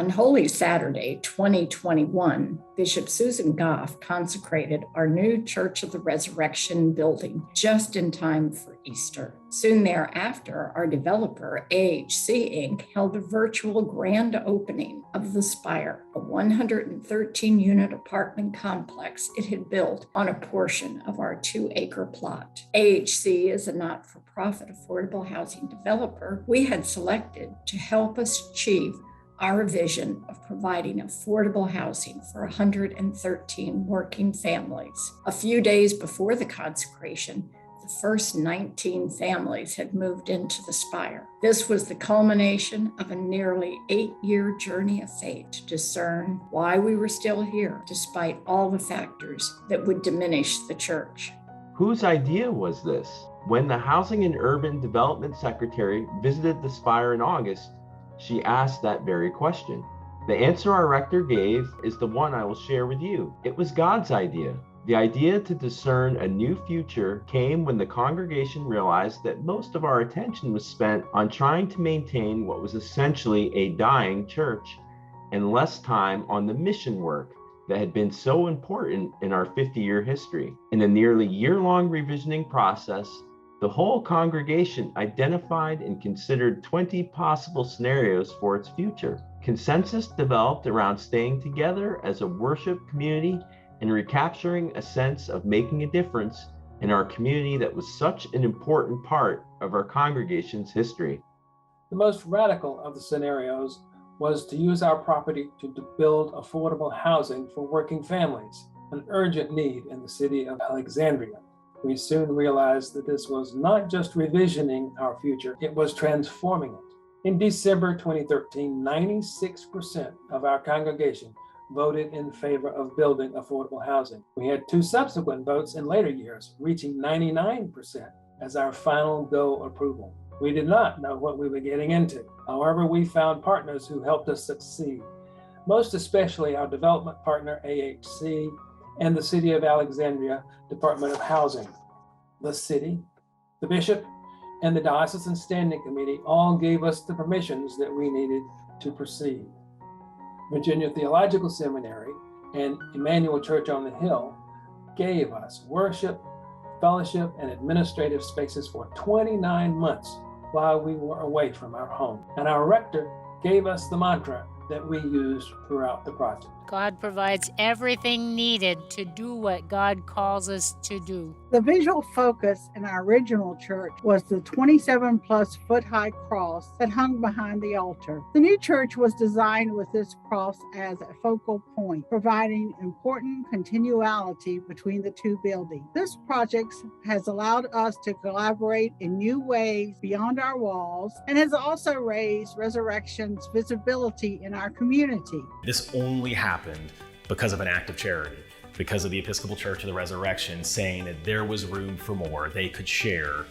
On Holy Saturday, 2021, Bishop Susan Goff consecrated our new Church of the Resurrection building just in time for Easter. Soon thereafter, our developer, AHC Inc., held a virtual grand opening of the Spire, a 113-unit apartment complex it had built on a portion of our 2-acre plot. AHC is a not-for-profit affordable housing developer we had selected to help us achieve our vision of providing affordable housing for 113 working families. A few days before the consecration, the first 19 families had moved into the Spire. This was the culmination of a nearly 8-year journey of faith to discern why we were still here, despite all the factors that would diminish the church. Whose idea was this? When the Housing and Urban Development Secretary visited the Spire in August, she asked that very question. The answer our rector gave is the one I will share with you. It was God's idea. The idea to discern a new future came when the congregation realized that most of our attention was spent on trying to maintain what was essentially a dying church, and less time on the mission work that had been so important in our 50-year history. In a nearly year-long revisioning process, the whole congregation identified and considered 20 possible scenarios for its future. Consensus developed around staying together as a worship community and recapturing a sense of making a difference in our community that was such an important part of our congregation's history. The most radical of the scenarios was to use our property to build affordable housing for working families, an urgent need in the city of Alexandria. We soon realized that this was not just revisioning our future, it was transforming it. In December 2013, 96% of our congregation voted in favor of building affordable housing. We had 2 subsequent votes in later years, reaching 99% as our final go approval. We did not know what we were getting into. However, we found partners who helped us succeed, most especially our development partner, AHC, and the City of Alexandria Department of Housing. The city, the bishop, and the Diocesan Standing Committee all gave us the permissions that we needed to proceed. Virginia Theological Seminary and Emmanuel Church on the Hill gave us worship, fellowship, and administrative spaces for 29 months while we were away from our home. And our rector gave us the mantra that we used throughout the project. God provides everything needed to do what God calls us to do. The visual focus in our original church was the 27+ foot high cross that hung behind the altar. The new church was designed with this cross as a focal point, providing important continuality between the 2 buildings. This project has allowed us to collaborate in new ways beyond our walls and has also raised Resurrection's visibility in our community. This only happened because of an act of charity, because of the Episcopal Church of the Resurrection saying that there was room for more they could share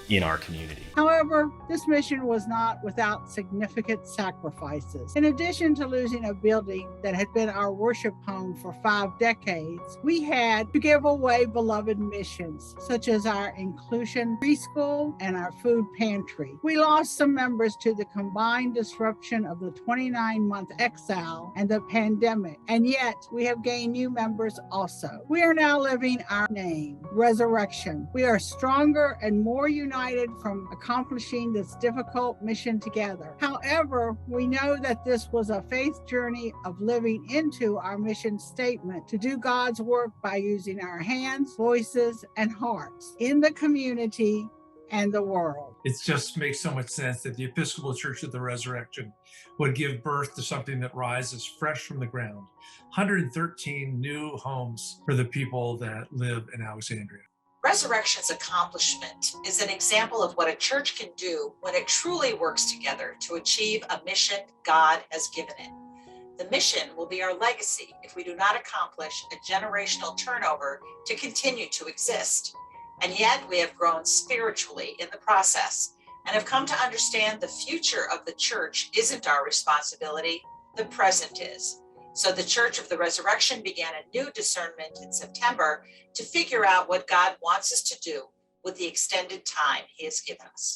in our community. However, this mission was not without significant sacrifices. In addition to losing a building that had been our worship home for 5 decades, we had to give away beloved missions, such as our inclusion preschool and our food pantry. We lost some members to the combined disruption of the 29-month exile and the pandemic, and yet we have gained new members also. We are now living our name, Resurrection. We are stronger and more united from accomplishing this difficult mission together. However, we know that this was a faith journey of living into our mission statement to do God's work by using our hands, voices, and hearts in the community and the world. It just makes so much sense that the Episcopal Church of the Resurrection would give birth to something that rises fresh from the ground. 113 new homes for the people that live in Alexandria. Resurrection's accomplishment is an example of what a church can do when it truly works together to achieve a mission God has given it. The mission will be our legacy if we do not accomplish a generational turnover to continue to exist. And yet we have grown spiritually in the process and have come to understand the future of the church isn't our responsibility, the present is. So the Church of the Resurrection began a new discernment in September to figure out what God wants us to do with the extended time He has given us.